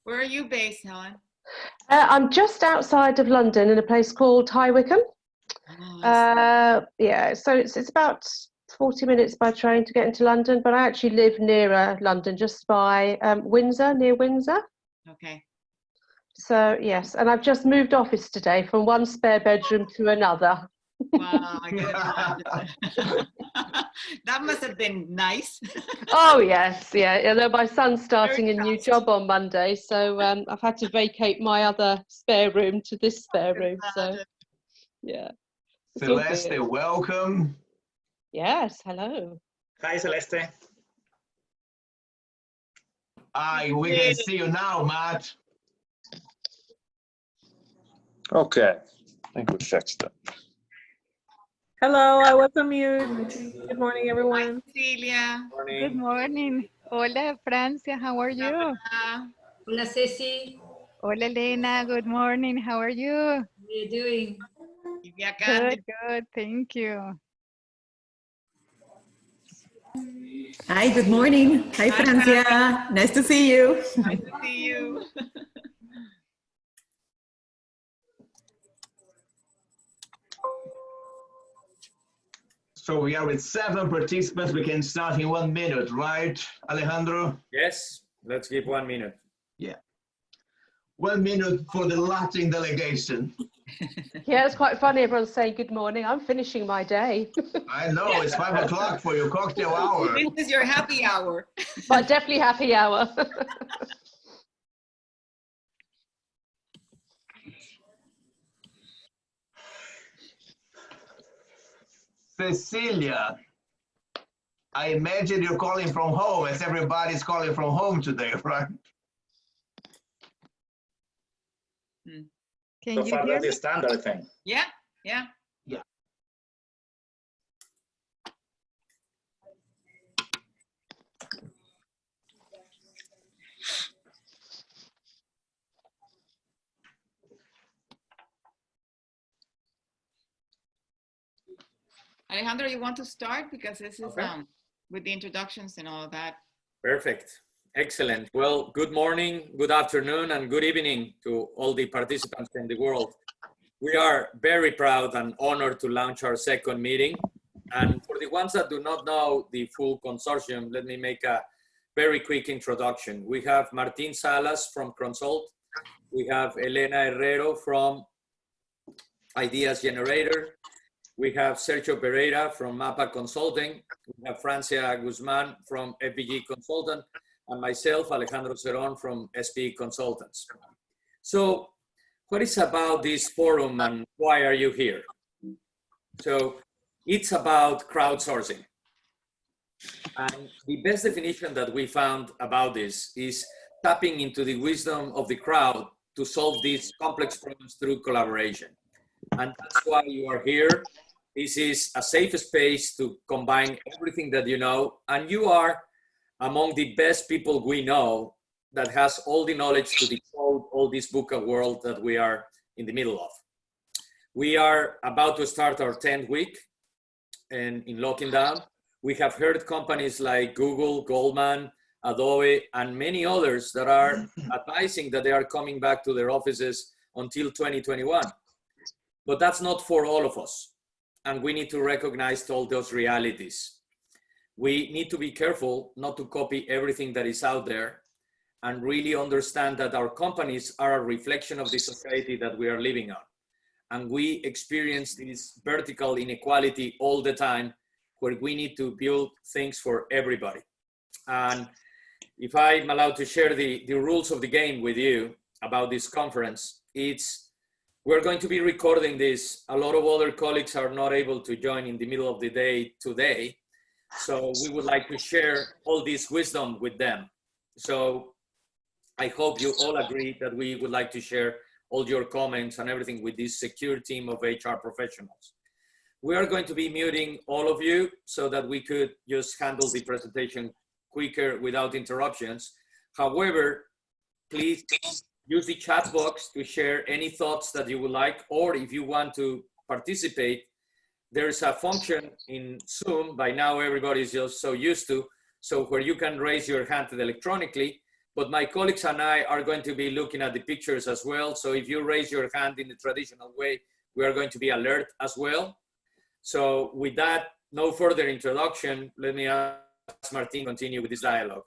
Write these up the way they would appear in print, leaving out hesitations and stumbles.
Where are you based, Helen? I'm just outside of London in a place called High Wycombe. Yeah, so it's about 40 minutes by train to get into London, but I actually live nearer London, just by Windsor, near Windsor. Okay. So yes, and I've just moved office today from one spare bedroom to another. Wow, I can imagine. That must have been nice. Oh yes, yeah. Although my son's starting a new job on Monday, so I've had to vacate my other spare room to this spare room. So yeah. Celeste, welcome. Yes, hello. Hi, Celeste. Hi, we can see you now, Matt. Okay, I think we fixed it. Hello, I was on mute. Good morning, everyone. Hi, Celia. Good morning. Hola, Francia. How are you? Hola, Ceci. Hola, Elena. Good morning. How are you? How are you doing? Good, good. Thank you. Hi, good morning. Hi, Francia. Nice to see you. Nice to see you. So we are with 7 participants. We can start in 1 minute, right, Alejandro? Yes, let's give 1 minute. Yeah. 1 minute for the Latin delegation. Yeah, it's quite funny. Everyone's saying good morning. I'm finishing my day. I know, it's 5 o'clock for your cocktail hour. This is your happy hour. But definitely happy hour. Cecilia, I imagine you're calling from home, as everybody's calling from home today, right? Can So you far, hear that's me? the standard thing. Yeah, yeah. Yeah. Alejandro, you want to start? Because this is Okay. with the introductions and all of that. Perfect. Excellent. Well, good morning, good afternoon, and good evening to all the participants in the world. We are very proud and honored to launch our second meeting. And for the ones that do not know the full consortium, let me make a very quick introduction. We have Martin Salas from Consult. We have Elena Herrero from Ideas Generator. We have Sergio Pereira from MAPA Consulting. We have Francia Guzman from FBG Consultant, and myself, Alejandro Cerón from SPE Consultants. So what is about this forum and why are you here? So it's about crowdsourcing. And the best definition that we found about this is tapping into the wisdom of the crowd to solve these complex problems through collaboration. And that's why you are here. This is a safe space to combine everything that you know, and you are among the best people we know that has all the knowledge to decode all this VUCA world that we are in the middle of. We are about to start our 10th week in locking down. We have heard companies like Google, Goldman, Adobe, and many others that are advising that they are coming back to their offices until 2021. But that's not for all of us. And we need to recognize all those realities. We need to be careful not to copy everything that is out there and really understand that our companies are a reflection of the society that we are living on. And we experience this vertical inequality all the time where we need to build things for everybody. And if I'm allowed to share the rules of the game with you about this conference, we're going to be recording this. A lot of other colleagues are not able to join in the middle of the day today. So we would like to share all this wisdom with them. So I hope you all agree that we would like to share all your comments and everything with this secure team of HR professionals. We are going to be muting all of you so that we could just handle the presentation quicker without interruptions. However, please use the chat box to share any thoughts that you would like, or if you want to participate, there's a function in Zoom, by now everybody's just so used to, so where you can raise your hand electronically, but my colleagues and I are going to be looking at the pictures as well. So if you raise your hand in the traditional way, we are going to be alert as well. So with that, no further introduction, let me ask Martin to continue with this dialogue.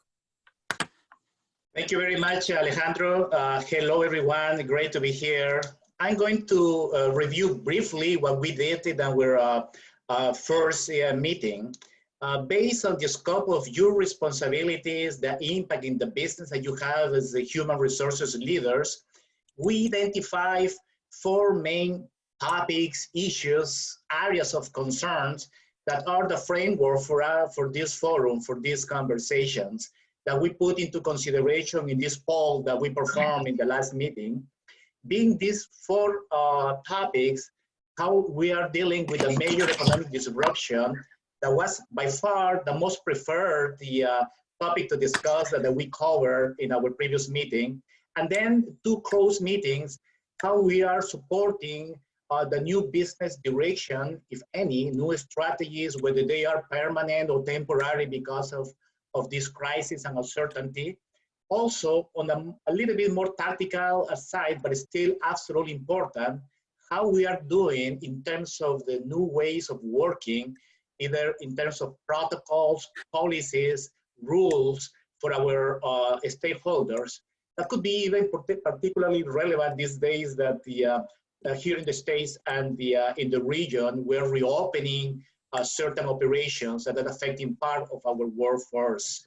Thank you very much, Alejandro. Hello, everyone. Great to be here. I'm going to review briefly what we did in our first meeting. Based on the scope of your responsibilities, the impact in the business that you have as the human resources leaders, we identify 4 main topics, issues, areas of concerns that are the framework for this forum, for these conversations that we put into consideration in this poll that we performed in the last meeting. Being these 4 topics, how we are dealing with a major economic disruption that was by far the most preferred topic to discuss that we covered in our previous meeting. And then 2 close meetings, how we are supporting the new business direction, if any, new strategies, whether they are permanent or temporary because of this crisis and uncertainty. Also, on a little bit more tactical side, but still absolutely important, how we are doing in terms of the new ways of working, either in terms of protocols, policies, rules for our stakeholders. That could be even particularly relevant these days that here in the States and in the region, we're reopening certain operations that are affecting part of our workforce.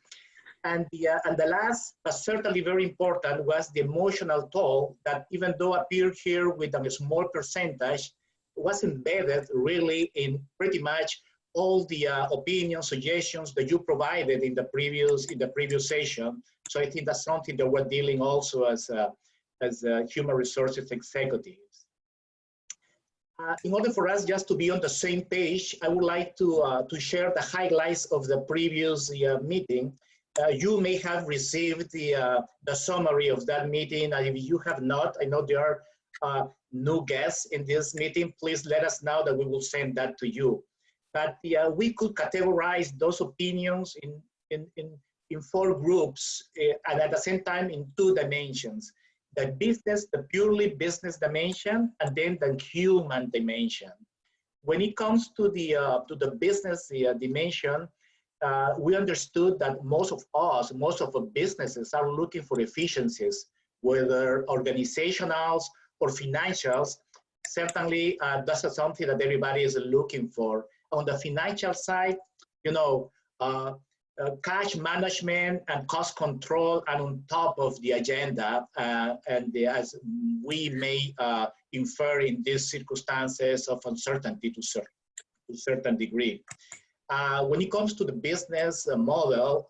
And the last, but certainly very important, was the emotional toll that, even though appeared here with a small percentage, was embedded really in pretty much all the opinions, suggestions that you provided in the previous session. So I think that's something that we're dealing also as human resources executives. In order for us just to be on the same page, I would like to share the highlights of the previous meeting. You may have received the summary of that meeting, and if you have not, I know there are new guests in this meeting, please let us know that we will send that to you. But we could categorize those opinions in 4 groups, and at the same time in 2 dimensions. The purely business dimension, and then the human dimension. When it comes to the business dimension, we understood that most of the businesses are looking for efficiencies, whether organizational or financials. Certainly, that's something that everybody is looking for. On the financial side, you know, cash management and cost control are on top of the agenda, and as we may infer in these circumstances of uncertainty to a certain degree. When it comes to the business model,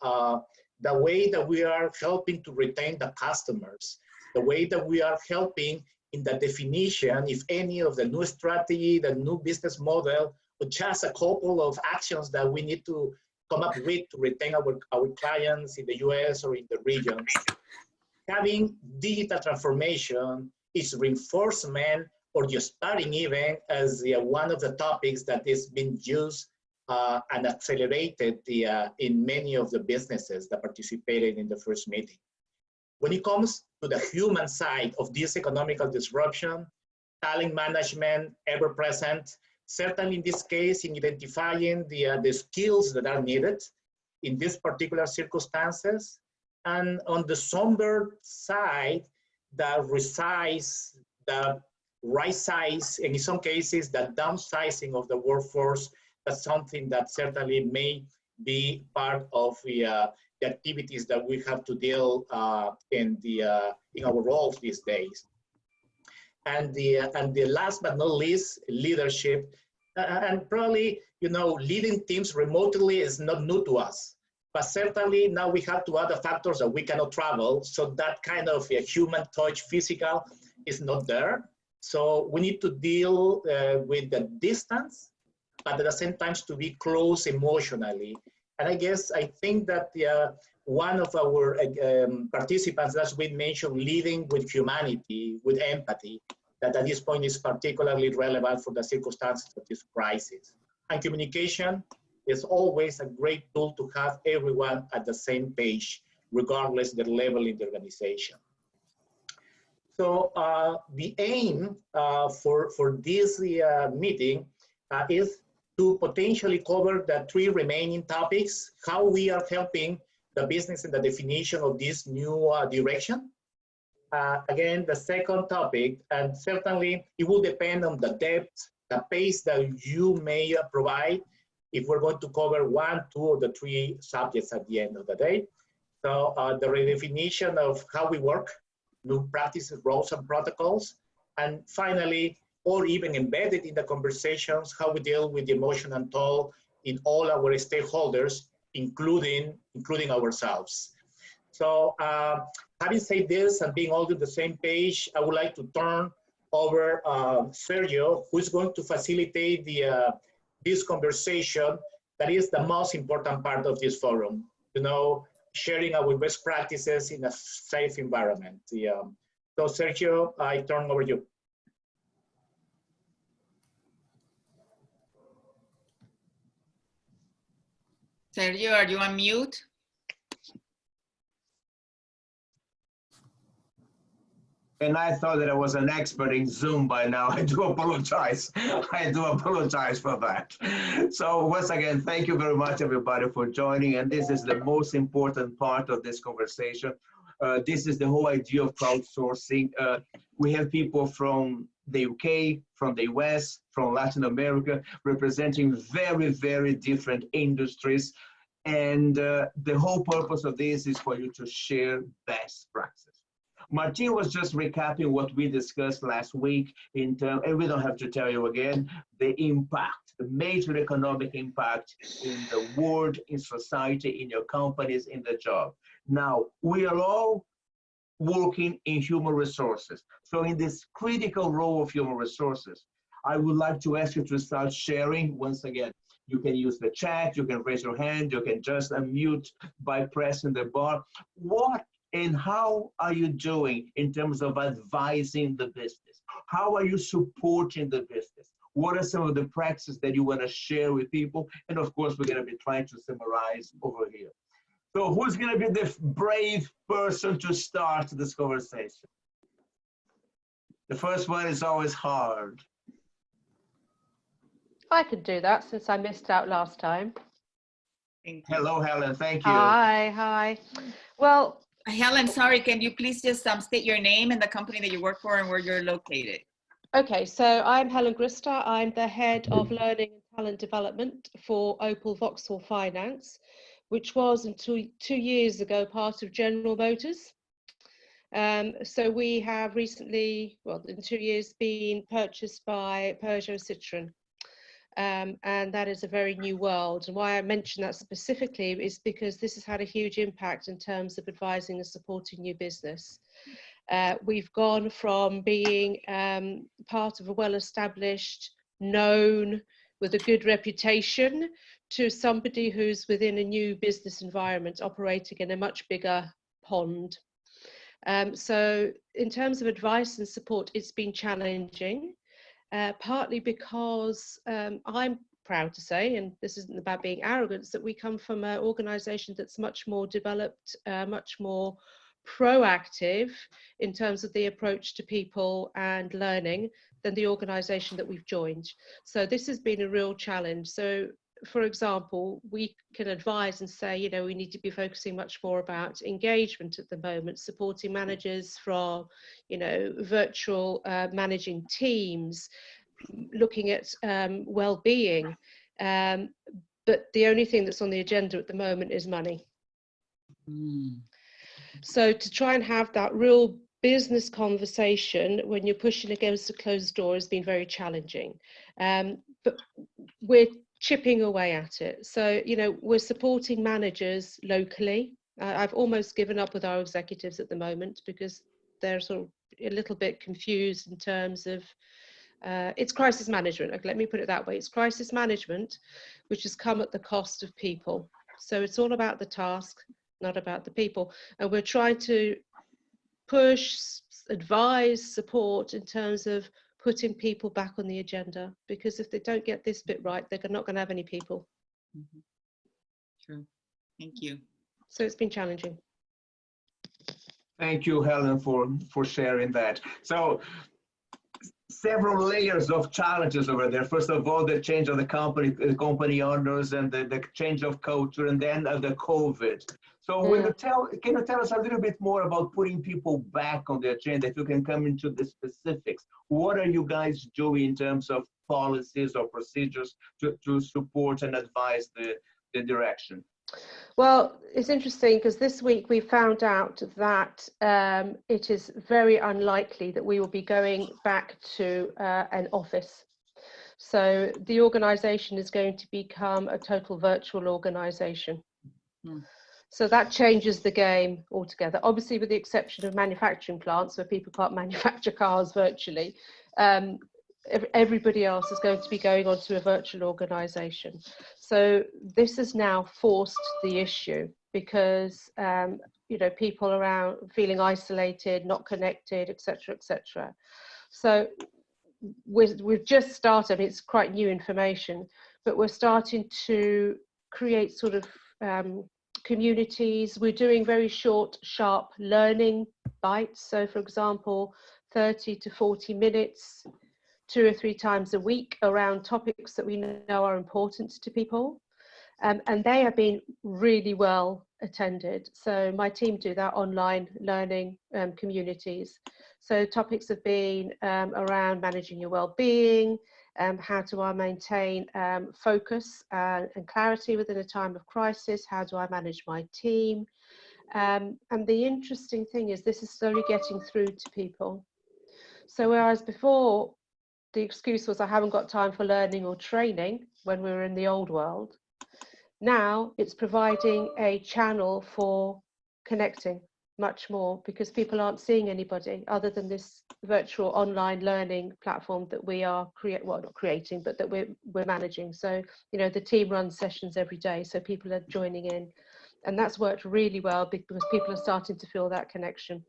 the way that we are helping to retain the customers, the way that we are helping in the definition, if any, of the new strategy, the new business model, or just a couple of actions that we need to come up with to retain our clients in the US or in the region. Having digital transformation is reinforcement or just starting even as one of the topics that is being used and accelerated in many of the businesses that participated in the first meeting. When it comes to the human side of this economical disruption, talent management, ever present, certainly in this case, in identifying the skills that are needed in these particular circumstances. And on the somber side, the resize, the right size, and in some cases, the downsizing of the workforce, that's something that certainly may be part of the activities that we have to deal in our roles these days. And the last but not least, leadership. And probably, you know, leading teams remotely is not new to us, but certainly now we have to other factors that we cannot travel. So that kind of a human touch, physical, is not there. So we need to deal with the distance, but at the same time to be close emotionally. And I think that one of our participants, as we mentioned, leading with humanity, with empathy, that at this point is particularly relevant for the circumstances of this crisis. And communication is always a great tool to have everyone at the same page, regardless the level in the organization. So the aim for this meeting is to potentially cover the 3 remaining topics: how we are helping the business in the definition of this new direction. Again, the second topic, and certainly it will depend on the depth, the pace that you may provide, if we're going to cover 1, 2, or the 3 subjects at the end of the day. So the redefinition of how we work, new practices, roles, and protocols, and finally, or even embedded in the conversations, how we deal with the emotional toll in all our stakeholders, including ourselves. So having said this and being all on the same page, I would like to turn over Sergio, who is going to facilitate this conversation that is the most important part of this forum, sharing our best practices in a safe environment. So Sergio, I turn over you. Sergio, are you on mute? And I thought that I was an expert in Zoom by now. I do apologize. I do apologize for that. So once again, thank you very much, everybody, for joining. And this is the most important part of this conversation. This is the whole idea of crowdsourcing. We have people from the UK, from the US, from Latin America, representing very, very different industries. And the whole purpose of this is for you to share best practices. Martin was just recapping what we discussed last week in terms, and we don't have to tell you again, the impact, the major economic impact in the world, in society, in your companies, in the job. Now, we are all working in human resources. So in this critical role of human resources, I would like to ask you to start sharing. Once again, you can use the chat, you can raise your hand, you can just unmute by pressing the bar. What and how are you doing in terms of advising the business? How are you supporting the business? What are some of the practices that you want to share with people? And of course, we're going to be trying to summarize over here. So who's going to be the brave person to start this conversation? The first one is always hard. I could do that since I missed out last time. Hello, Helen. Thank you. Hi. Well, Helen, sorry, can you please just state your name and the company that you work for and where you're located? Okay, so I'm Helen Grista. I'm the head of learning and talent development for Opel Vauxhall Finance, which was until 2 years ago part of General Motors. So we have recently, well, in 2 years, been purchased by Peugeot Citroën. And that is a very new world. And why I mention that specifically is because this has had a huge impact in terms of advising and supporting new business. We've gone from being part of a well-established, known, with a good reputation, to somebody who's within a new business environment, operating in a much bigger pond. So in terms of advice and support, it's been challenging. Partly because I'm proud to say, and this isn't about being arrogant, that we come from an organisation that's much more developed, much more proactive in terms of the approach to people and learning than the organisation that we've joined. So this has been a real challenge. So, for example, we can advise and say, we need to be focusing much more about engagement at the moment, supporting managers from, virtual managing teams, looking at well-being. But the only thing that's on the agenda at the moment is money. So to try and have that real business conversation when you're pushing against a closed door has been very challenging. But we're chipping away at it. So, we're supporting managers locally. I've almost given up with our executives at the moment because they're sort of a little bit confused in terms of it's crisis management. Okay, let me put it that way. It's crisis management, which has come at the cost of people. So it's all about the task, not about the people. And we're trying to push, advise, support in terms of putting people back on the agenda, because if they don't get this bit right, they're not going to have any people. True. Thank you. So it's been challenging. Thank you, Helen, for sharing that. So several layers of challenges over there. First of all, the change of the company owners and the change of culture, and then the COVID. So can you tell us a little bit more about putting people back on the agenda? If you can come into the specifics, what are you guys doing in terms of policies or procedures to support and advise the direction? Well, it's interesting because this week we found out that it is very unlikely that we will be going back to an office. So the organisation is going to become a total virtual organisation. So that changes the game altogether. Obviously, with the exception of manufacturing plants where people can't manufacture cars virtually, everybody else is going to be going on to a virtual organisation. So this has now forced the issue because you know, people around feeling isolated, not connected, etc., etc. So we've just started. I mean, it's quite new information, but we're starting to create sort of communities. We're doing very short, sharp learning bites. So, for example, 30 to 40 minutes. 2 or 3 times a week around topics that we know are important to people. And they have been really well attended. So my team do that online learning communities. So topics have been around managing your well-being, how do I maintain focus and clarity within a time of crisis, how do I manage my team. And the interesting thing is this is slowly getting through to people. So whereas before, the excuse was I haven't got time for learning or training when we were in the old world. Now it's providing a channel for connecting much more because people aren't seeing anybody other than this virtual online learning platform that we are not creating, but that we're managing. So, you know, the team runs sessions every day, so people are joining in, and that's worked really well because people are starting to feel that connection.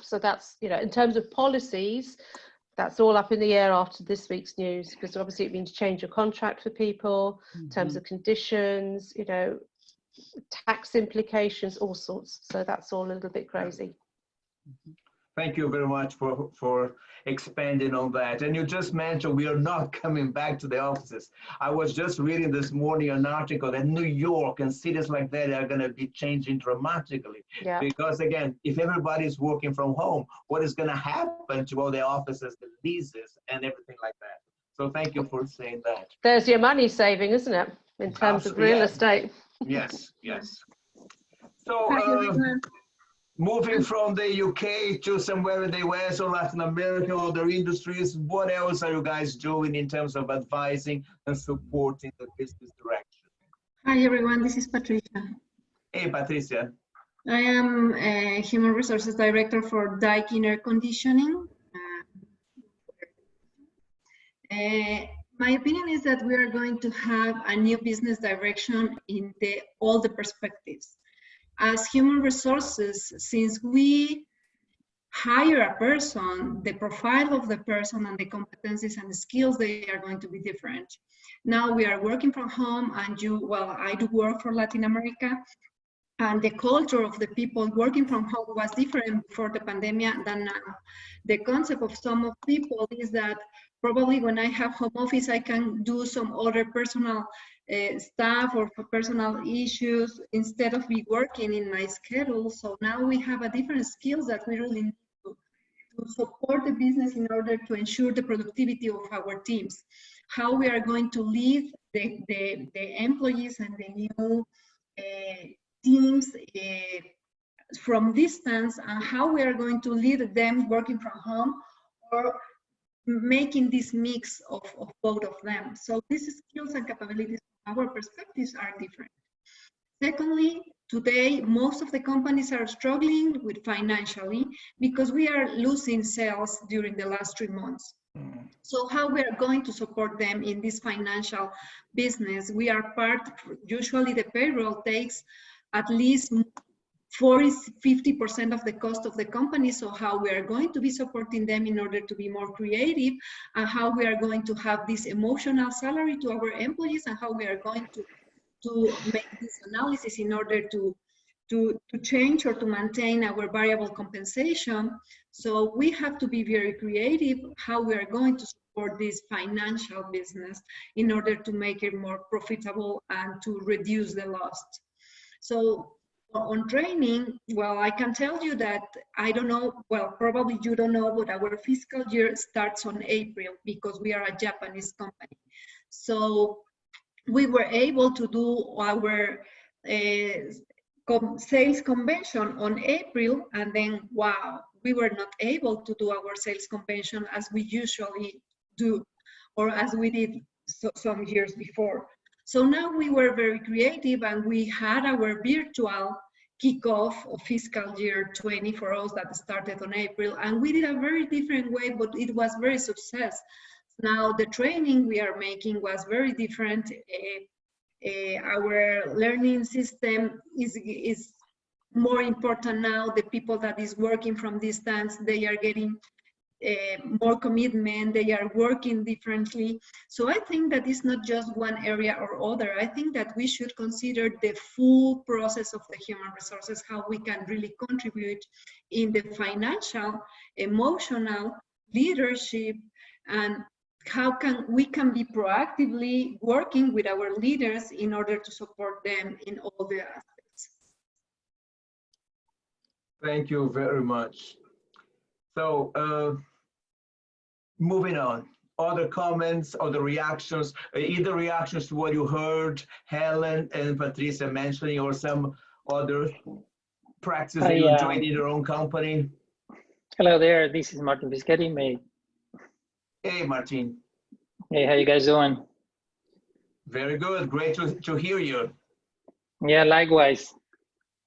So that's, you know, in terms of policies, that's all up in the air after this week's news, because obviously it means change of contract for people, terms of conditions, you know, tax implications, all sorts. So that's all a little bit crazy. Thank you very much for expanding on that. And you just mentioned we are not coming back to the offices. I was just reading this morning an article that New York and cities like that are going to be changing dramatically. Yeah. Because again, if everybody is working from home, what is going to happen to all the offices, the leases and everything like that? So thank you for saying that. There's your money saving, isn't it? In terms of real estate. Yes, yes. So, moving from the UK to somewhere in the US or Latin America or other industries, what else are you guys doing in terms of advising and supporting the business direction? Hi everyone, this is Patricia. Hey Patricia. I am a Human Resources Director for Daikin Air Conditioning. My opinion is that we are going to have a new business direction in all the perspectives. As human resources, since we hire a person, the profile of the person and the competencies and the skills, they are going to be different. Now we are working from home, and I do work for Latin America, and the culture of the people working from home was different before the pandemic than now. The concept of some of people is that probably when I have home office, I can do some other personal stuff or for personal issues instead of be working in my schedule. So now we have a different skills that we really need to support the business in order to ensure the productivity of our teams. How we are going to lead the employees and the new teams from distance, and how we are going to lead them working from home or making this mix of both of them. So these skills and capabilities from our perspectives are different. Secondly, today, most of the companies are struggling with financially because we are losing sales during the last 3 months. So how we are going to support them in this financial business? We are usually the payroll takes at least 40–50% of the cost of the company. So how we are going to be supporting them in order to be more creative, and how we are going to have this emotional salary to our employees, and how we are going to make this analysis in order to to change or to maintain our variable compensation. So we have to be very creative how we are going to support this financial business in order to make it more profitable and to reduce the loss. So on training, well, I can tell you that I don't know, well, probably you don't know, but our fiscal year starts on April because we are a Japanese company. So we were able to do our sales convention on April, and then, wow, we were not able to do our sales convention as we usually do, or as we did some years before. So now we were very creative, and we had our virtual kickoff of fiscal year 20 for us that started on April, and we did a very different way, but it was very success. Now the training we are making was very different. Our learning system is more important now. The people that is working from distance, they are getting more commitment, they are working differently. So I think that it's not just one area or other. I think that we should consider the full process of the human resources, how we can really contribute in the financial, emotional, leadership, and how we can be proactively working with our leaders in order to support them in all the aspects. Thank you very much. So moving on, other comments, other reactions, either reactions to what you heard Helen and Patricia mentioning, or some other practices you enjoyed in your own company? Hello there, this is Martin Biscetti. Hey, Martin. Hey, how you guys doing? Very good, great to hear you. Yeah, likewise.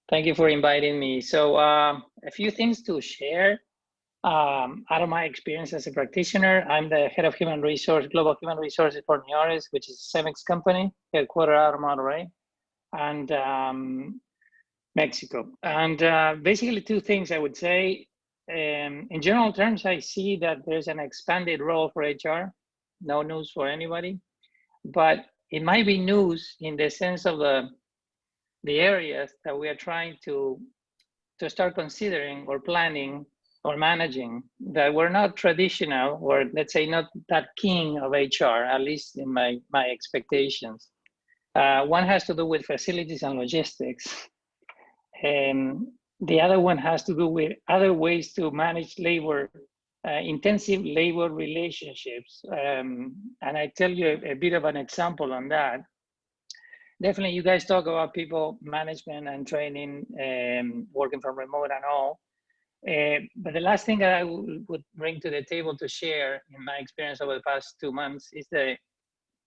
Thank you for inviting me. So a few things to share. Out of my experience as a practitioner, I'm the head of global human resources for Neores, which is a Cemex company, headquartered out of Monterrey and Mexico. And basically two things I would say. In general terms, I see that there's an expanded role for HR. No news for anybody, but it might be news in the sense of the areas that we are trying to start considering or planning or managing that were not traditional, or let's say not that king of HR, at least in my expectations. One has to do with facilities and logistics. The other one has to do with other ways to manage labor, intensive labor relationships. And I tell you a bit of an example on that. Definitely you guys talk about people management and training, working from remote and all. But the last thing that I would bring to the table to share in my experience over the past 2 months is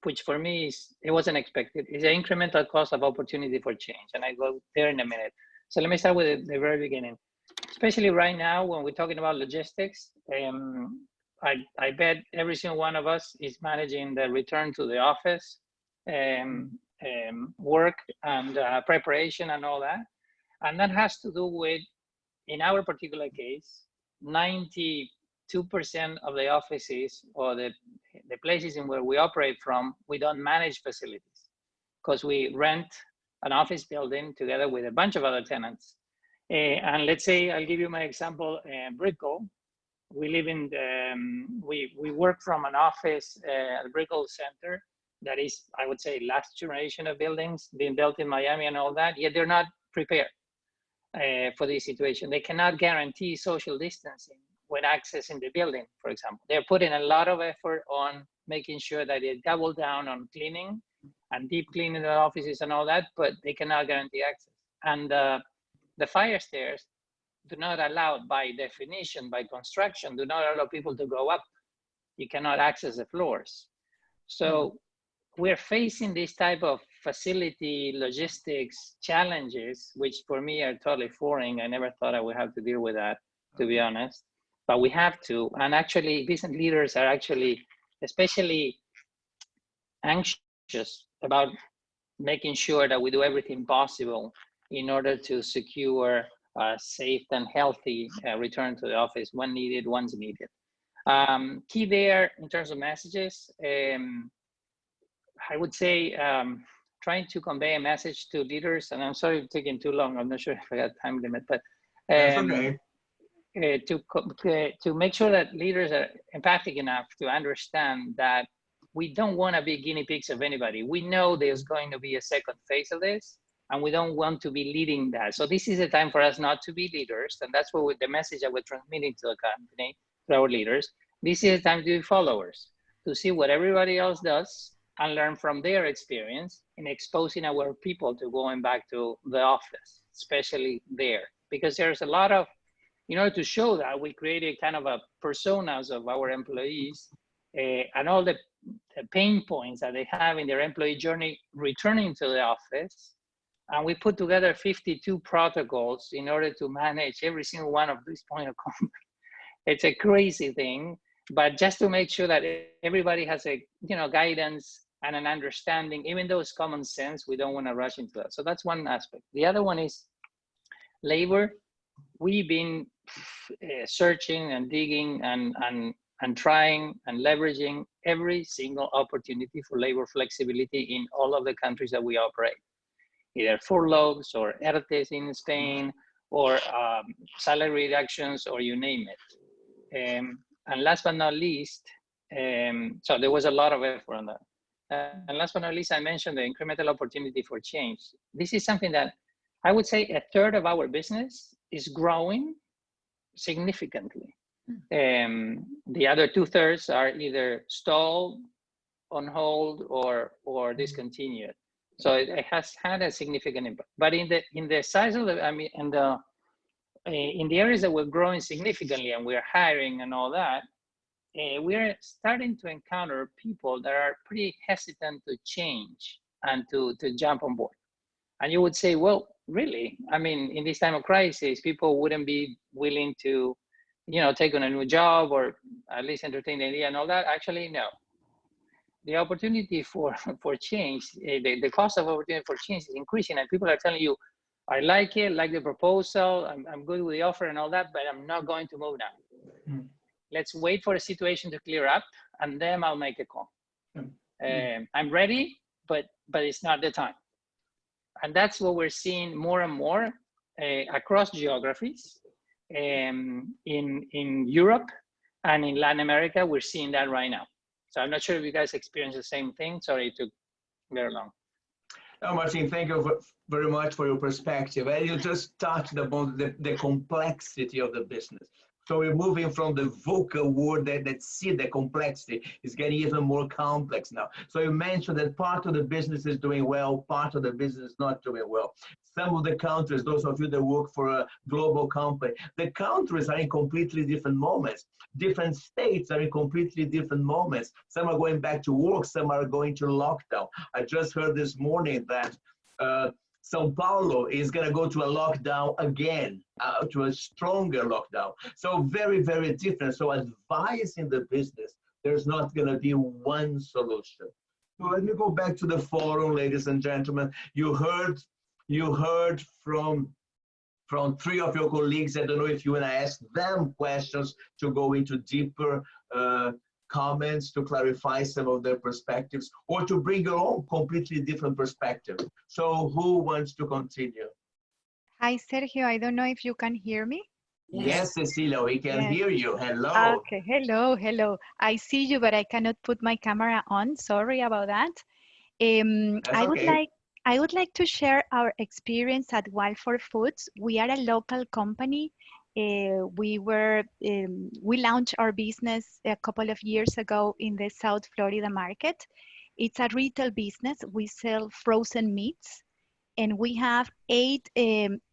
which for me it wasn't expected, is the incremental cost of opportunity for change. And I go there in a minute. So let me start with the very beginning. Especially right now when we're talking about logistics, I bet every single one of us is managing the return to the office, work and preparation and all that. And that has to do with, in our particular case, 92% of the offices or the places in where we operate from, we don't manage facilities because we rent an office building together with a bunch of other tenants. And let's say, I'll give you my example, Brickell. We live in, we work from an office at Brickell Center that is, I would say, last generation of buildings being built in Miami and all that, yet they're not prepared for this situation. They cannot guarantee social distancing when accessing the building, for example. They're putting a lot of effort on making sure that they double down on cleaning and deep cleaning the offices and all that, but they cannot guarantee access. And the fire stairs do not allow, by definition, by construction, do not allow people to go up. You cannot access the floors. So we're facing this type of facility logistics challenges, which for me are totally foreign. I never thought I would have to deal with that, to be honest, but we have to. And actually business leaders are actually especially anxious about making sure that we do everything possible in order to secure a safe and healthy return to the office when needed, once needed. Key there in terms of messages, I would say trying to convey a message to leaders, and I'm sorry for taking too long. I'm not sure if I got time limit, but That's okay. To make sure that leaders are empathic enough to understand that we don't want to be guinea pigs of anybody. We know there's going to be a second phase of this, and we don't want to be leading that. So this is a time for us not to be leaders, and that's what the message that we're transmitting to the company, to our leaders. This is a time to be followers, to see what everybody else does and learn from their experience in exposing our people to going back to the office, especially there. Because there's a lot of, in order to show that, we created kind of a personas of our employees and all the pain points that they have in their employee journey returning to the office. And we put together 52 protocols in order to manage every single one of these point of contact. It's a crazy thing, but just to make sure that everybody has a guidance and an understanding, even though it's common sense, we don't want to rush into that. So that's one aspect. The other one is labor. We've been searching and digging and trying and leveraging every single opportunity for labor flexibility in all of the countries that we operate, either furloughs or ERTES in Spain, or salary reductions, or you name it. And last but not least, so there was a lot of effort on that. And last but not least, I mentioned the incremental opportunity for change. This is something that I would say a third of our business is growing significantly. The other 2/3 are either stalled, on hold, or discontinued. So it has had a significant impact. But in the size of the, I mean, in the areas that we're growing significantly and we're hiring and all that, we're starting to encounter people that are pretty hesitant to change and to jump on board. And you would say, well, really? I mean, in this time of crisis, people wouldn't be willing to, take on a new job or at least entertain the idea and all that. Actually, no. The opportunity for change, the cost of opportunity for change is increasing, and people are telling you, I like it, like the proposal, I'm good with the offer and all that, but I'm not going to move now. Let's wait for a situation to clear up, and then I'll make a call. I'm ready, but it's not the time. And that's what we're seeing more and more across geographies. In Europe and in Latin America, we're seeing that right now. So I'm not sure if you guys experience the same thing. Sorry, it took very long. No, Martin, thank you very much for your perspective. And you just touched upon the complexity of the business. So we're moving from the vocal word that see the complexity is getting even more complex now. So you mentioned that part of the business is doing well, part of the business is not doing well. Some of the countries, those of you that work for a global company, the countries are in completely different moments. Different states are in completely different moments. Some are going back to work, some are going to lockdown. I just heard this morning that Sao Paulo is going to go to a lockdown again, to a stronger lockdown. So very, very different. So advising the business, there's not going to be one solution. So let me go back to the forum, ladies and gentlemen. You heard from three of your colleagues. I don't know if you want to ask them questions to go into deeper comments to clarify some of their perspectives, or to bring your own completely different perspective. So who wants to continue? Hi, Sergio. I don't know if you can hear me. Yes, Cecilia, we can hear you. Hello. Okay, hello. I see you, but I cannot put my camera on. Sorry about that. I would like to share our experience at Wild for Foods. We are a local company. We launched our business a couple of years ago in the South Florida market. It's a retail business. We sell frozen meats, and we have 8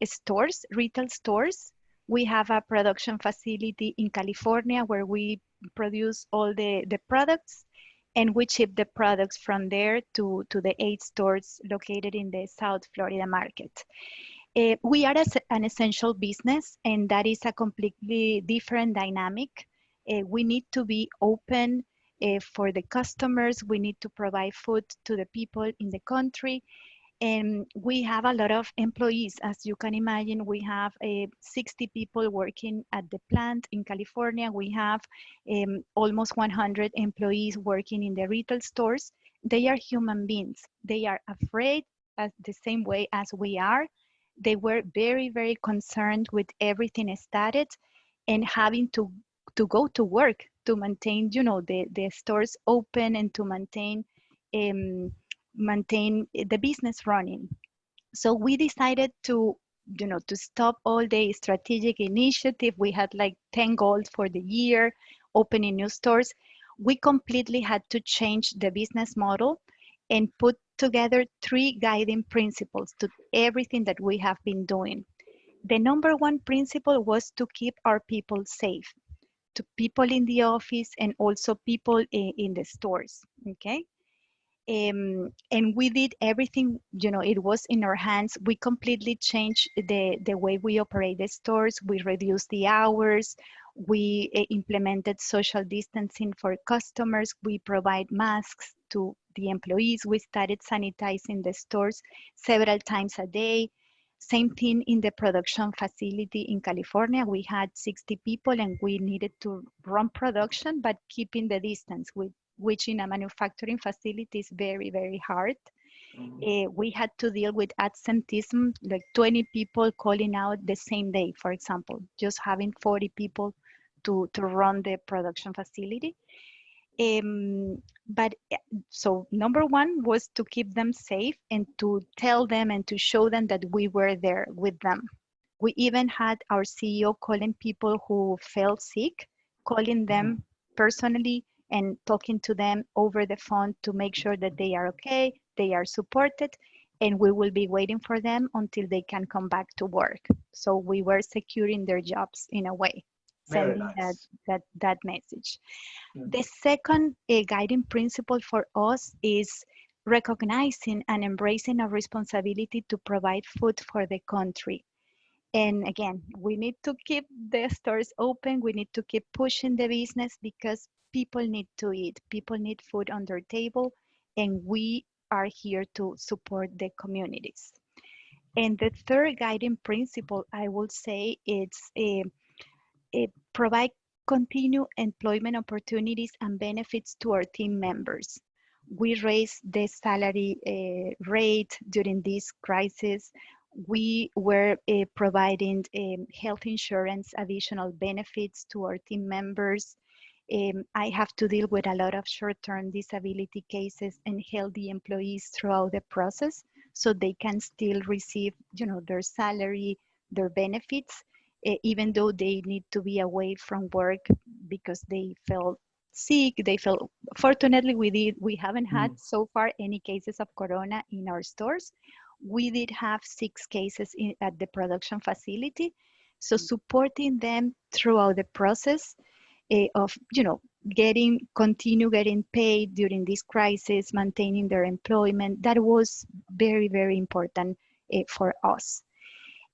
stores, retail stores. We have a production facility in California where we produce all the products, and we ship the products from there to the 8 stores located in the South Florida market. We are an essential business, and that is a completely different dynamic. We need to be open for the customers. We need to provide food to the people in the country. And we have a lot of employees. As you can imagine, we have 60 people working at the plant in California. We have almost 100 employees working in the retail stores. They are human beings. They are afraid as the same way as we are. They were very, very concerned with everything started and having to go to work to maintain, you know, the stores open and to maintain the business running. So we decided to, you know, to stop all the strategic initiative. We had like 10 goals for the year, opening new stores. We completely had to change the business model and put together 3 guiding principles to everything that we have been doing. The number 1 principle was to keep our people safe, to people in the office and also people in the stores, okay? And we did everything, you know, it was in our hands. We completely changed the way we operate the stores. We reduced the hours. We implemented social distancing for customers. We provide masks to the employees. We started sanitizing the stores several times a day. Same thing in the production facility in California. We had 60 people and we needed to run production, but keeping the distance, which in a manufacturing facility is very, very hard. We had to deal with absenteeism, like 20 people calling out the same day, for example, just having 40 people to run the production facility. So number 1 was to keep them safe and to tell them and to show them that we were there with them. We even had our CEO calling people who felt sick, calling them personally and talking to them over the phone to make sure that they are okay, they are supported, and we will be waiting for them until they can come back to work. So we were securing their jobs in a way, sending that message. The second guiding principle for us is recognizing and embracing our responsibility to provide food for the country. And again, we need to keep the stores open. We need to keep pushing the business because people need to eat. People need food on their table, and we are here to support the communities. And the third guiding principle, I will say, it's provide continued employment opportunities and benefits to our team members. We raised the salary rate during this crisis. We were providing health insurance, additional benefits to our team members. I have to deal with a lot of short-term disability cases and help the employees throughout the process so they can still receive, you know, their salary, their benefits, even though they need to be away from work because they felt sick. Fortunately, we haven't had so far any cases of corona in our stores. We did have 6 cases at the production facility. So supporting them throughout the process of, you know, continue getting paid during this crisis, maintaining their employment, that was very, very important for us.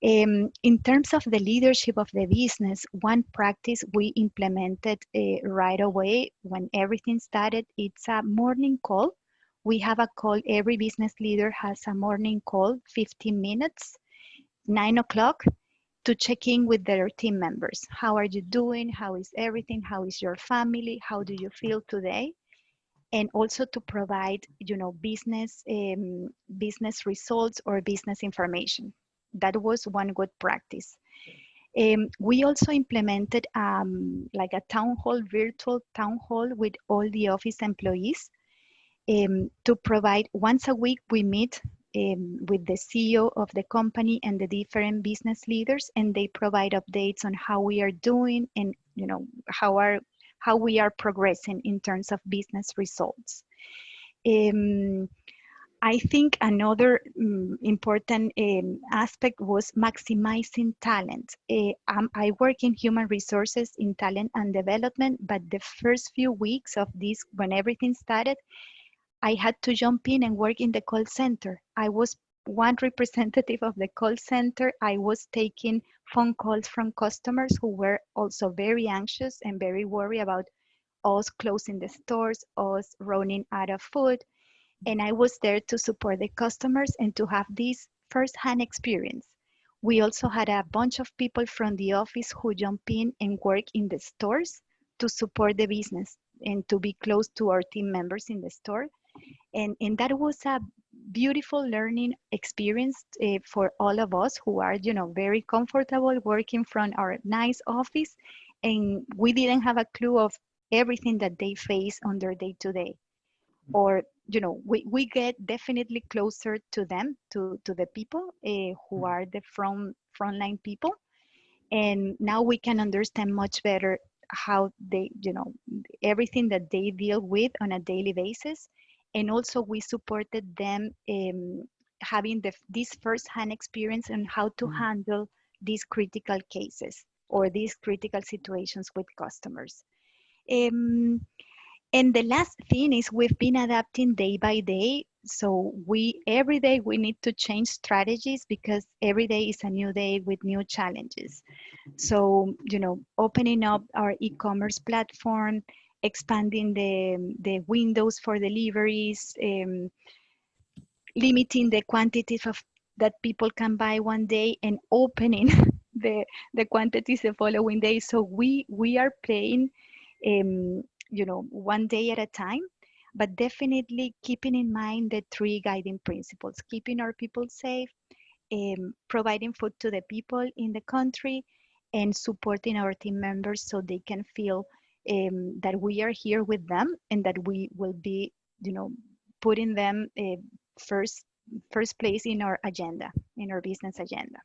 In terms of the leadership of the business, one practice we implemented right away when everything started, it's a morning call. We have a call, every business leader has a morning call, 15 minutes, 9 o'clock, to check in with their team members. How are you doing? How is everything? How is your family? How do you feel today? And also to provide, you know, business results or business information. That was one good practice. We also implemented like a town hall, virtual town hall with all the office employees to provide, once a week we meet with the CEO of the company and the different business leaders, and they provide updates on how we are doing and, you know, how we are progressing in terms of business results. I think another important aspect was maximizing talent. I work in human resources in talent and development, but the first few weeks of this, when everything started, I had to jump in and work in the call center. I was one representative of the call center. I was taking phone calls from customers who were also very anxious and very worried about us closing the stores, us running out of food. And I was there to support the customers and to have this first-hand experience. We also had a bunch of people from the office who jump in and work in the stores to support the business and to be close to our team members in the store. And that was a beautiful learning experience for all of us who are, very comfortable working from our nice office. And we didn't have a clue of everything that they face on their day-to-day. Or, we get definitely closer to them, to the people who are the frontline people. And now we can understand much better how they, everything that they deal with on a daily basis. And also we supported them having this first-hand experience on how to handle these critical cases or these critical situations with customers. And the last thing is we've been adapting day by day. So every day we need to change strategies because every day is a new day with new challenges. So, opening up our e-commerce platform, expanding the windows for deliveries, limiting the quantities that people can buy one day, and opening the quantities the following day. So we are playing, one day at a time, but definitely keeping in mind the 3 guiding principles: keeping our people safe, providing food to the people in the country, and supporting our team members so they can feel that we are here with them and that we will be, putting them first place in our agenda, in our business agenda.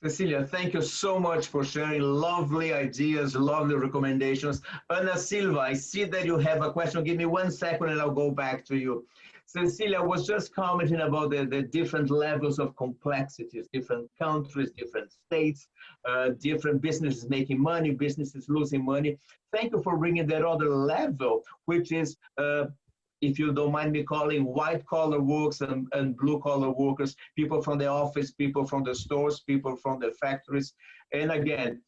Cecilia, thank you so much for sharing lovely ideas, lovely recommendations. Ana Silva, I see that you have a question. Give me 1 second and I'll go back to you. Cecilia was just commenting about the different levels of complexities, different countries, different states, different businesses making money, businesses losing money. Thank you for bringing that other level, which is, if you don't mind me calling, white-collar workers and blue-collar workers, people from the office, people from the stores, people from the factories. And again,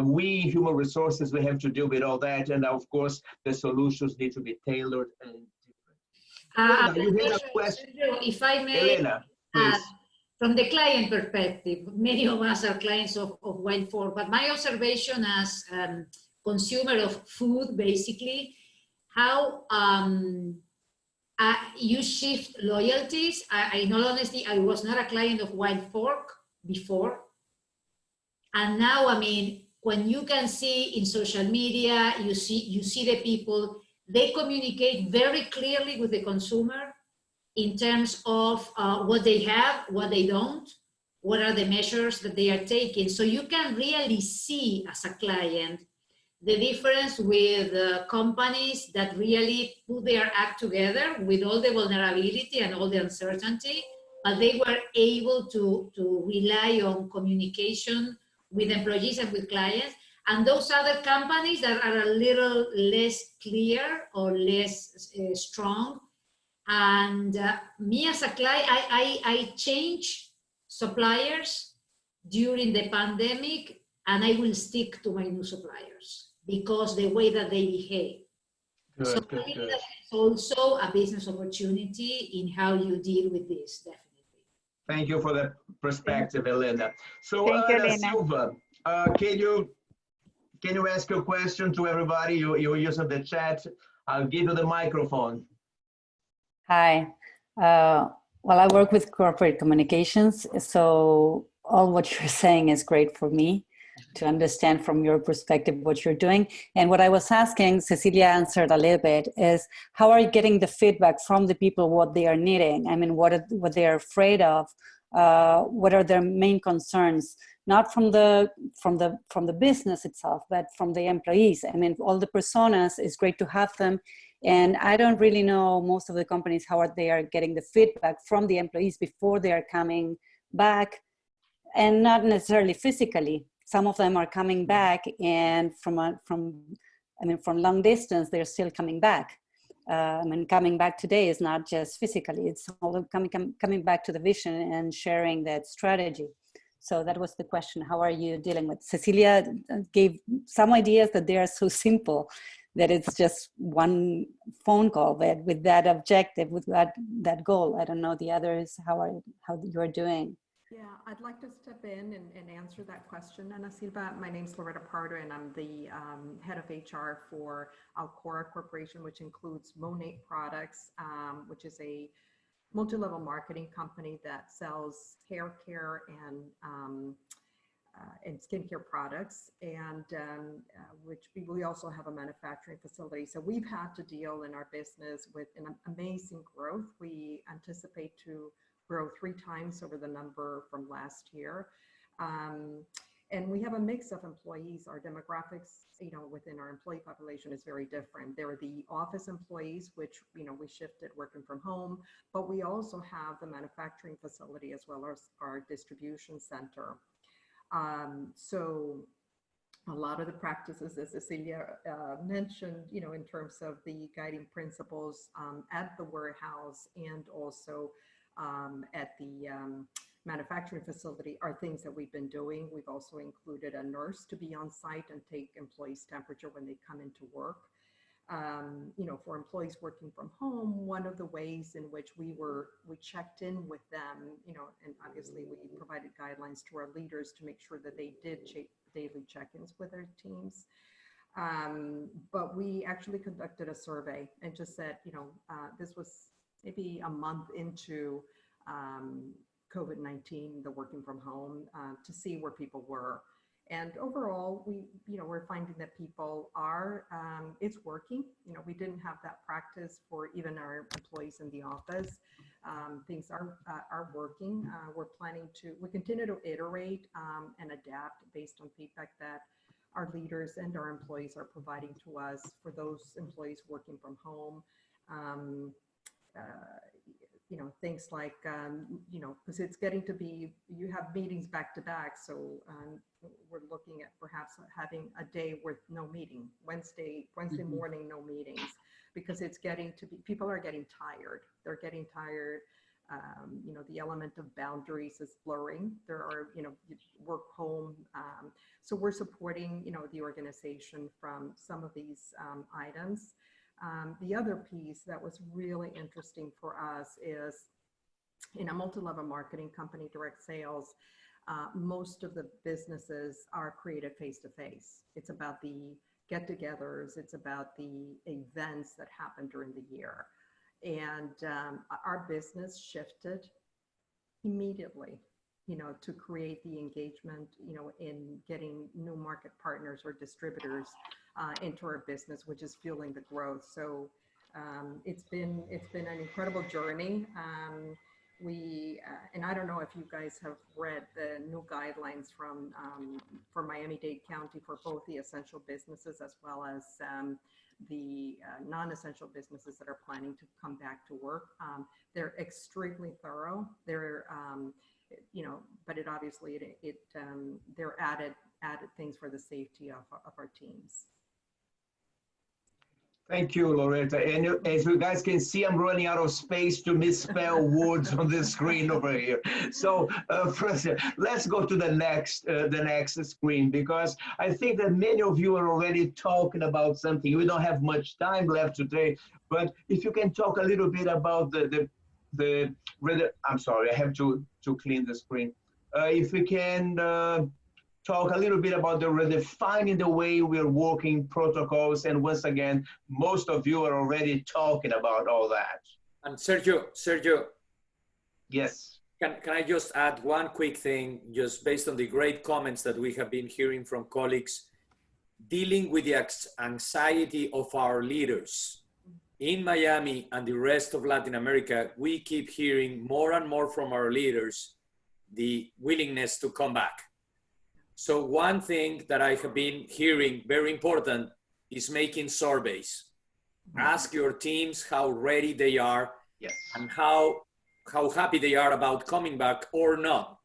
we, human resources, we have to deal with all that. And of course, the solutions need to be tailored and different. You had a question? If I may, Elena, please. From the client perspective, many of us are clients of Wild4, but my observation as consumer of food, basically, how you shift loyalties. In all honesty, I was not a client of Wild4 before. And now, I mean, when you can see in social media, you see the people, they communicate very clearly with the consumer in terms of what they have, what they don't, what are the measures that they are taking. So you can really see as a client the difference with companies that really put their act together with all the vulnerability and all the uncertainty, but they were able to rely on communication with employees and with clients. And those other companies that are a little less clear or less strong. And me as a client, I changed suppliers during the pandemic, and I will stick to my new suppliers because the way that they behave. Good, So good, I think good. that it's also a business opportunity in how you deal with this, definitely. Thank you for that perspective, Elena. So Thank you, Ana Elena. Silva, can you ask your question to everybody? You're using the chat. I'll give you the microphone. Hi. Well, I work with corporate communications, so all what you're saying is great for me to understand from your perspective what you're doing. And what I was asking, Cecilia answered a little bit, is how are you getting the feedback from the people what they are needing? I mean, what they are afraid of? What are their main concerns? Not from the business itself, but from the employees. I mean, all the personas, is great to have them. And I don't really know most of the companies how they are getting the feedback from the employees before they are coming back, and not necessarily physically. Some of them are coming back, and from long distance, they're still coming back. I mean, coming back today is not just physically; it's all coming back to the vision and sharing that strategy. So that was the question. How are you dealing with? Cecilia gave some ideas that they are so simple that it's just one phone call, but with that objective, with that goal. I don't know the others, how you're doing. Yeah, I'd like to step in and answer that question, Ana Silva. My name's Loretta Pardo, and I'm the head of HR for Alcora Corporation, which includes Monate Products, which is a multi-level marketing company that sells hair care and skincare products, and which we also have a manufacturing facility. So we've had to deal in our business with an amazing growth. We anticipate to grow 3 times over the number from last year. And we have a mix of employees. Our demographics, within our employee population is very different. There are the office employees, which, we shifted working from home, but we also have the manufacturing facility as well as our distribution center. So a lot of the practices, as Cecilia mentioned, in terms of the guiding principles at the warehouse and also at the manufacturing facility are things that we've been doing. We've also included a nurse to be on site and take employees' temperature when they come into work. For employees working from home, one of the ways in which we checked in with them, and obviously we provided guidelines to our leaders to make sure that they did daily check-ins with their teams. But we actually conducted a survey and just said, this was maybe a month into COVID-19, the working from home, to see where people were. And overall, we're finding that people are, it's working. We didn't have that practice for even our employees in the office. Things are working. We continue to iterate and adapt based on feedback that our leaders and our employees are providing to us for those employees working from home. Things like, because it's getting to be, you have meetings back to back. So we're looking at perhaps having a day with no meeting, Wednesday morning, no meetings, because it's getting to be, people are getting tired. They're getting tired. The element of boundaries is blurring. There are, work home. So we're supporting, the organization from some of these items. The other piece that was really interesting for us is in a multi-level marketing company, direct sales, most of the businesses are created face-to-face. It's about the get-togethers. It's about the events that happen during the year. And our business shifted immediately, to create the engagement, in getting new market partners or distributors into our business, which is fueling the growth. So it's been an incredible journey. And I don't know if you guys have read the new guidelines for Miami-Dade County for both the essential businesses as well as the non-essential businesses that are planning to come back to work. They're extremely thorough. They're but it obviously they're added things for the safety of our teams. Thank you, Loretta. And as you guys can see, I'm running out of space to misspell words on the screen over here. So, let's go to the next screen, because I think that many of you are already talking about something. We don't have much time left today, but if you can talk a little bit about I'm sorry, I have to clean the screen. If we can talk a little bit about the redefining the way we're working protocols. And once again, most of you are already talking about all that. And Sergio. Yes. Can I just add one quick thing, just based on the great comments that we have been hearing from colleagues, dealing with the anxiety of our leaders. In Miami and the rest of Latin America, we keep hearing more and more from our leaders the willingness to come back. So one thing that I have been hearing, very important, is making surveys. Ask your teams how ready they are, yes, and how happy they are about coming back or not.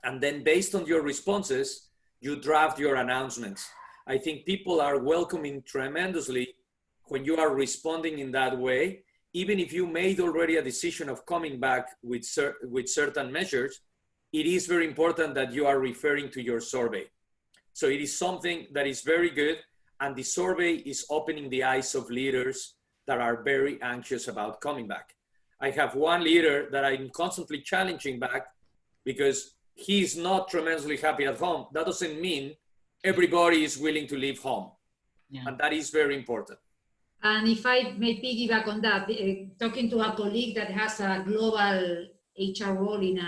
And then based on your responses, you draft your announcements. I think people are welcoming tremendously when you are responding in that way. Even if you made already a decision of coming back with certain measures, it is very important that you are referring to your survey. So it is something that is very good, and the survey is opening the eyes of leaders that are very anxious about coming back. I have one leader that I'm constantly challenging back because he's not tremendously happy at home. That doesn't mean everybody is willing to leave home. Yeah. And that is very important. And if I may piggyback on that, talking to a colleague that has a global HR role in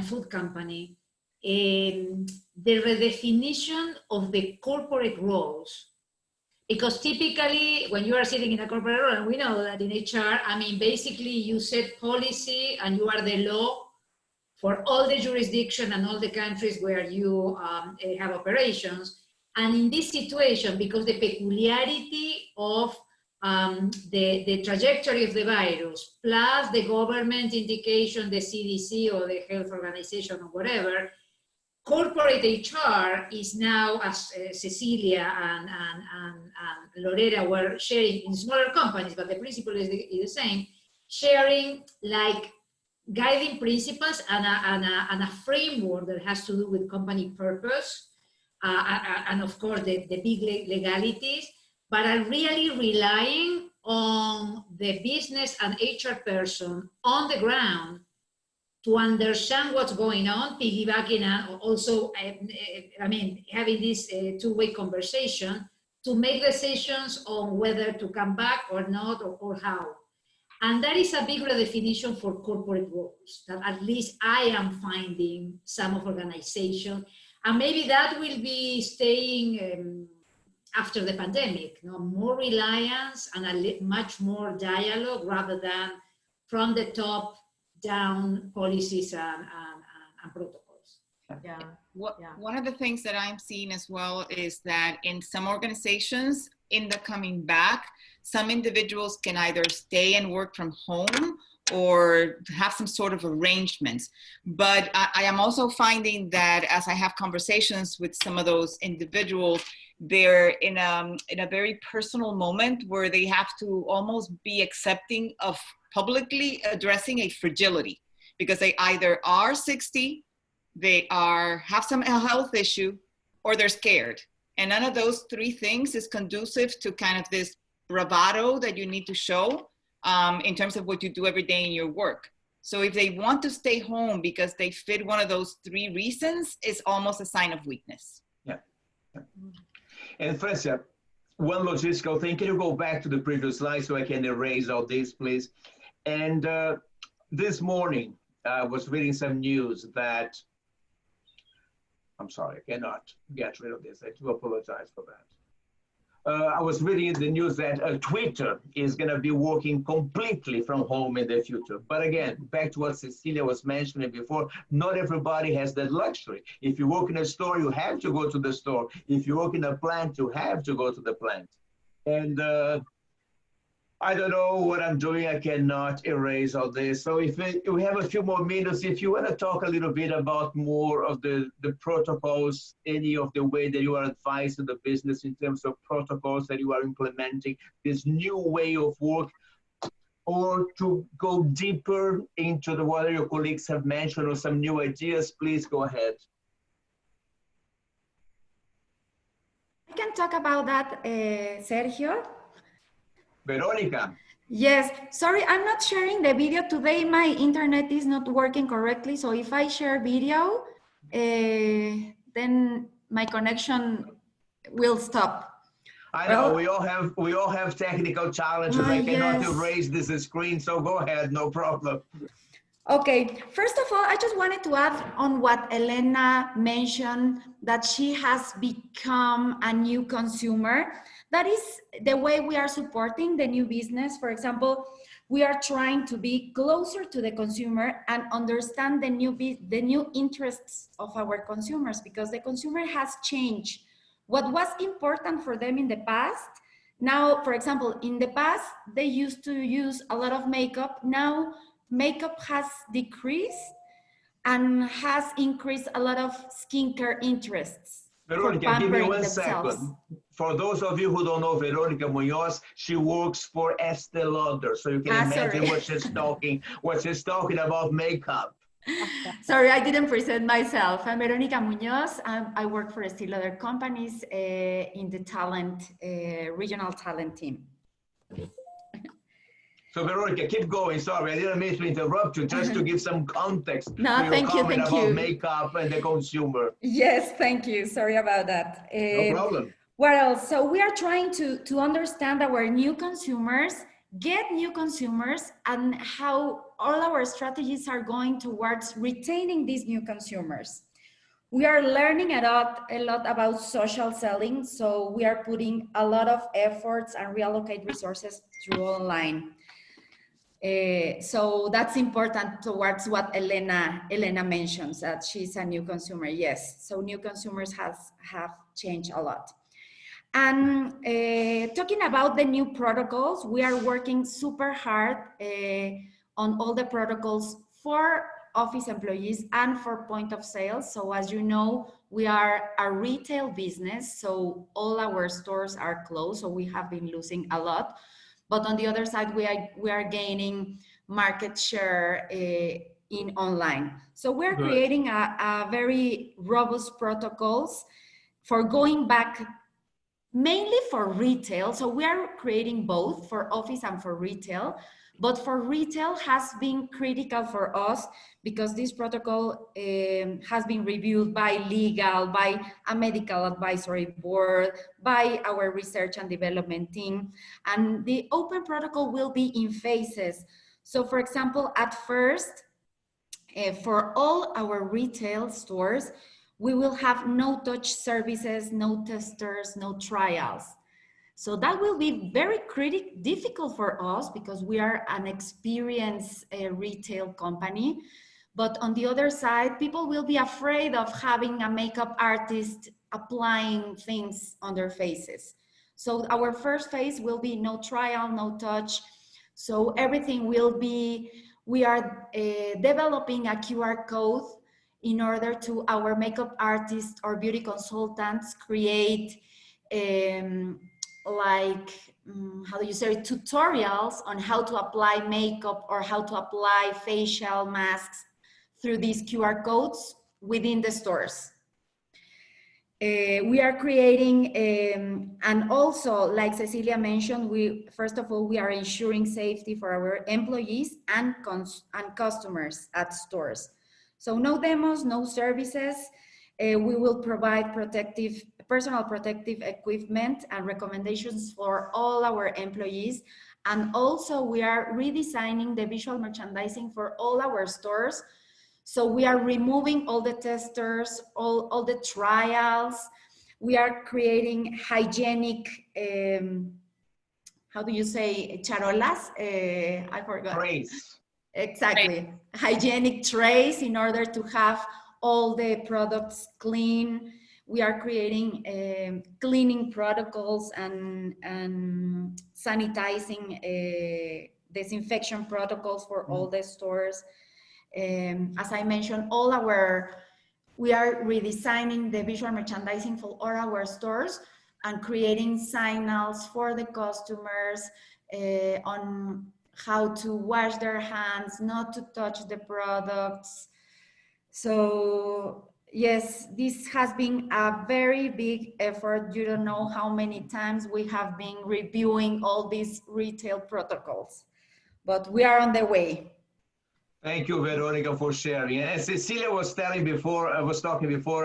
a food company, the redefinition of the corporate roles, because typically when you are sitting in a corporate role, and we know that in HR, I mean, basically you set policy and you are the law for all the jurisdiction and all the countries where you have operations. And in this situation, because the peculiarity of the trajectory of the virus, plus the government indication, the CDC or the health organization or whatever, corporate HR is now, as Cecilia and Lorena were sharing in smaller companies, but the principle is the same, sharing like guiding principles and a framework that has to do with company purpose, and of course the big legalities, but are really relying on the business and HR person on the ground to understand what's going on, piggybacking and also, I mean, having this two-way conversation to make decisions on whether to come back or not, or how. And that is a big redefinition for corporate roles, that at least I am finding some of organizations, and maybe that will be staying after the pandemic, you know, more reliance and much more dialogue rather than from the top down policies and protocols. Yeah. One of the things that I'm seeing as well is that in some organizations, in the coming back, some individuals can either stay and work from home or have some sort of arrangements. But I am also finding that as I have conversations with some of those individuals, they're in a very personal moment where they have to almost be accepting of publicly addressing a fragility, because they either are 60, they have some health issue, or they're scared. And none of those three things is conducive to kind of this bravado that you need to show in terms of what you do every day in your work. So if they want to stay home because they fit one of those three reasons, it's almost a sign of weakness. Yeah. And Francia, one logistical thing, can you go back to the previous slide so I can erase all this, please? And this morning, I was reading some news that, I'm sorry, I cannot get rid of this. I do apologize for that. I was reading the news that Twitter is going to be working completely from home in the future. But again, back to what Cecilia was mentioning before, not everybody has that luxury. If you work in a store, you have to go to the store. If you work in a plant, you have to go to the plant. And I don't know what I'm doing. I cannot erase all this. So if we have a few more minutes, if you want to talk a little bit about more of the protocols, any of the way that you are advising the business in terms of protocols that you are implementing, this new way of work, or to go deeper into what your colleagues have mentioned or some new ideas, please go ahead. I can talk about that, Sergio. Veronica. Yes, sorry, I'm not sharing the video today. My internet is not working correctly. So if I share video, then my connection will stop. I know, we all have technical challenges. I cannot erase this screen, so go ahead, no problem. Okay, first of all, I just wanted to add on what Elena mentioned, that she has become a new consumer. That is the way we are supporting the new business. For example, we are trying to be closer to the consumer and understand the new interests of our consumers, because the consumer has changed. What was important for them in the past, now, for example, in the past, they used to use a lot of makeup. Now, makeup has decreased and has increased a lot of skincare interests. Veronica, give me 1 second. For those of you who don't know Veronica Munoz, she works for Estee Lauder, so you can imagine what she's talking about makeup. Sorry, I didn't present myself. I'm Veronica Munoz. I work for Estee Lauder companies in the regional talent team. So Veronica, keep going. Sorry, I didn't mean to interrupt you, just to give some context No, to your thank you, comment thank about you. makeup and the consumer. Yes, thank you. Sorry about that. No problem. What else? So we are trying to understand our new consumers, get new consumers, and how all our strategies are going towards retaining these new consumers. We are learning a lot about social selling, so we are putting a lot of efforts and reallocate resources through online. So that's important towards what Elena mentions, that she's a new consumer. Yes, so new consumers have changed a lot. And talking about the new protocols, we are working super hard on all the protocols for office employees and for point of sale. So as you know, we are a retail business, so all our stores are closed, so we have been losing a lot. But on the other side, we are gaining market share in online. So we're creating a very robust protocols for going back, mainly for retail. So we are creating both for office and for retail. But for retail has been critical for us because this protocol has been reviewed by legal, by a medical advisory board, by our research and development team. And the open protocol will be in phases. So for example, at first, for all our retail stores, we will have no touch services, no testers, no trials. So that will be very difficult for us because we are an experienced retail company. But on the other side, people will be afraid of having a makeup artist applying things on their faces. So our first phase will be no trial, no touch. So everything will be, we are developing a QR code in order to our makeup artists or beauty consultants create how do you say, tutorials on how to apply makeup or how to apply facial masks through these QR codes within the stores. We are creating, and also, like Cecilia mentioned, first of all, we are ensuring safety for our employees and customers at stores. So no demos, no services. We will provide personal protective equipment and recommendations for all our employees. And also we are redesigning the visual merchandising for all our stores. So we are removing all the testers, all the trials. We are creating hygienic, how do you say, charolas? I forgot. Trays. Exactly, hygienic trays in order to have all the products clean. We are creating cleaning protocols and sanitizing disinfection protocols for all the stores. As I mentioned, we are redesigning the visual merchandising for all our stores and creating signals for the customers on how to wash their hands, not to touch the products. So yes, this has been a very big effort. You don't know how many times we have been reviewing all these retail protocols, but we are on the way. Thank you, Veronica, for sharing. And Cecilia was talking before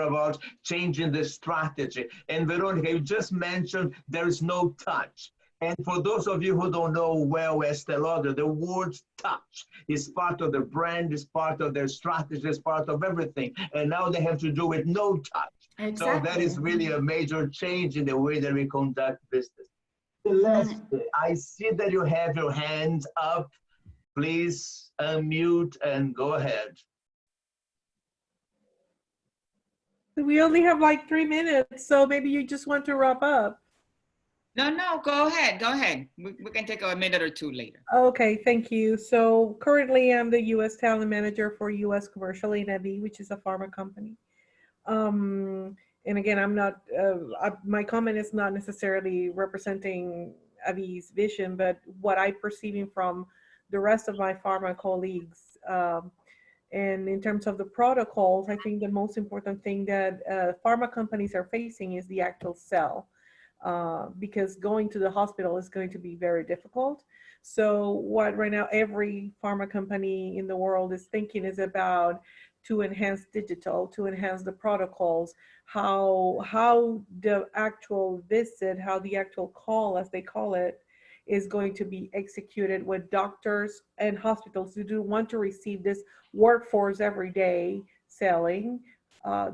about changing the strategy. And Veronica, you just mentioned there is no touch. And for those of you who don't know well Estée Lauder, the word touch is part of the brand, is part of their strategy, is part of everything. And now they have to do with no touch. Exactly. So that is really a major change in the way that we conduct business. Celeste, I see that you have your hand up. Please unmute and go ahead. We only have like 3 minutes, so maybe you just want to wrap up. No, go ahead. Go ahead. We can take a minute or two later. Okay, thank you. So currently I'm the U.S. talent manager for U.S. Commercial in AbbVie, which is a pharma company. And again, I'm not, my comment is not necessarily representing AbbVie's vision, but what I'm perceiving from the rest of my pharma colleagues. And in terms of the protocols, I think the most important thing that pharma companies are facing is the actual sell. because going to the hospital is going to be very difficult. So what right now every pharma company in the world is thinking is about to enhance digital, to enhance the protocols, how the actual visit, how the actual call, as they call it, is going to be executed with doctors and hospitals who do want to receive this workforce every day selling.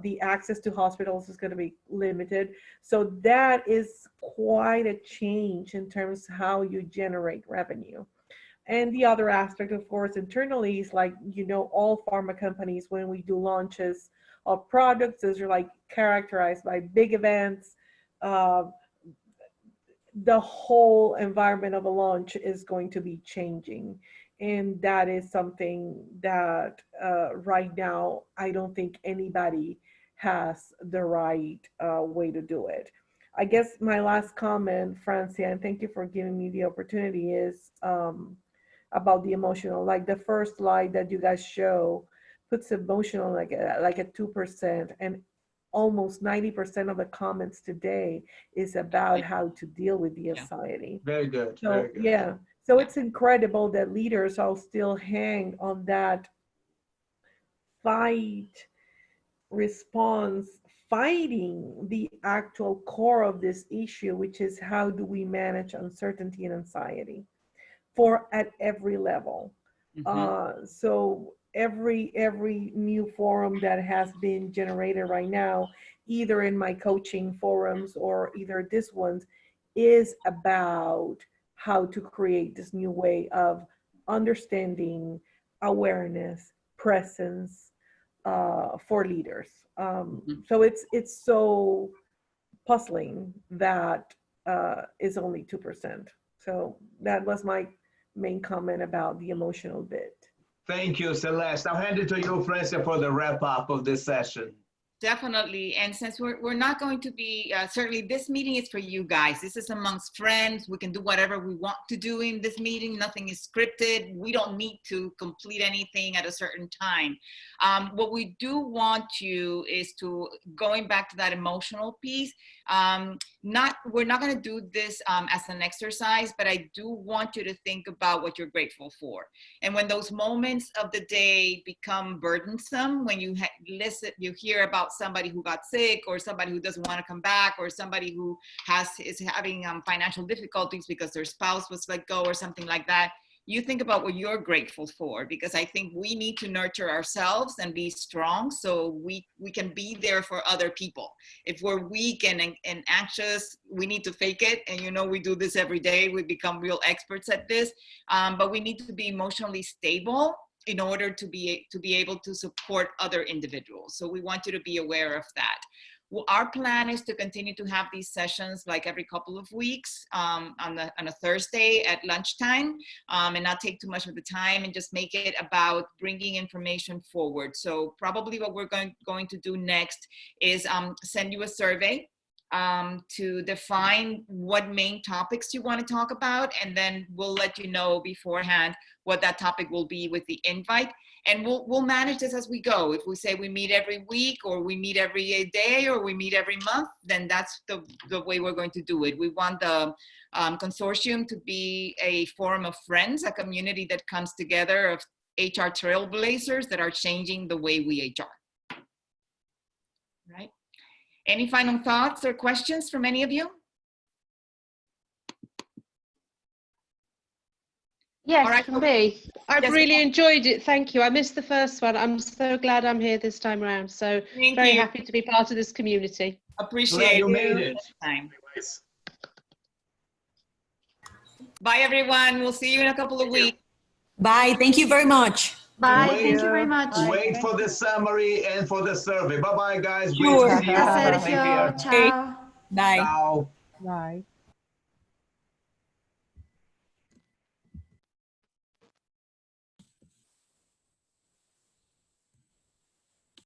The access to hospitals is going to be limited. So that is quite a change in terms of how you generate revenue. And the other aspect, of course, internally is like, you know, all pharma companies, when we do launches of products, those are like characterized by big events. The whole environment of a launch is going to be changing. And that is something that right now, I don't think anybody has the right way to do it. I guess my last comment, Francia, and thank you for giving me the opportunity, is about the emotional. Like the first slide that you guys show puts emotional like at 2%, and almost 90% of the comments today is about how to deal with the anxiety. Very good. So very good. yeah, so it's incredible that leaders all still hang on that fight response, fighting the actual core of this issue, which is how do we manage uncertainty and anxiety at every level. So every new forum that has been generated right now, either in my coaching forums or either this one's, is about how to create this new way of understanding, awareness, presence for leaders. So it's so puzzling that is only 2%. So that was my main comment about the emotional bit. Thank you, Celeste. I'll hand it to you, Francia, for the wrap up of this session. Definitely. And since we're not going to be, certainly this meeting is for you guys. This is amongst friends. We can do whatever we want to do in this meeting. Nothing is scripted. We don't need to complete anything at a certain time. What we do want you is to, going back to that emotional piece, we're not going to do this as an exercise, but I do want you to think about what you're grateful for. And when those moments of the day become burdensome, when you you hear about somebody who got sick, or somebody who doesn't want to come back, or somebody who is having financial difficulties because their spouse was let go or something like that, you think about what you're grateful for, because I think we need to nurture ourselves and be strong so we can be there for other people. If we're weak and anxious, we need to fake it. And you know, we do this every day. We become real experts at this, but we need to be emotionally stable in order to be able to support other individuals. So we want you to be aware of that. Well, our plan is to continue to have these sessions like every couple of weeks on a Thursday at lunchtime, and not take too much of the time, and just make it about bringing information forward. So probably what we're going to do next is send you a survey to define what main topics you want to talk about, and then we'll let you know beforehand what that topic will be with the invite. And we'll manage this as we go. If we say we meet every week, or we meet every day, or we meet every month, then that's the way we're going to do it. We want the consortium to be a forum of friends, a community that comes together of HR trailblazers that are changing the way we HR. Right? Any final thoughts or questions from any of you? Yes, All right. for me. I've Yes. really enjoyed it. Thank you. I missed the first one. I'm so glad I'm here this time around. So very happy to be part of this community. Appreciate you made it. Time. Bye, everyone. We'll see you in a couple of weeks. Bye. Thank you very much. Bye. Thank you very much. Wait for the summary and for the survey. Bye-bye, guys. Sure. Great to see you. Sergio. Take care. Ciao. Bye. Ciao. Bye.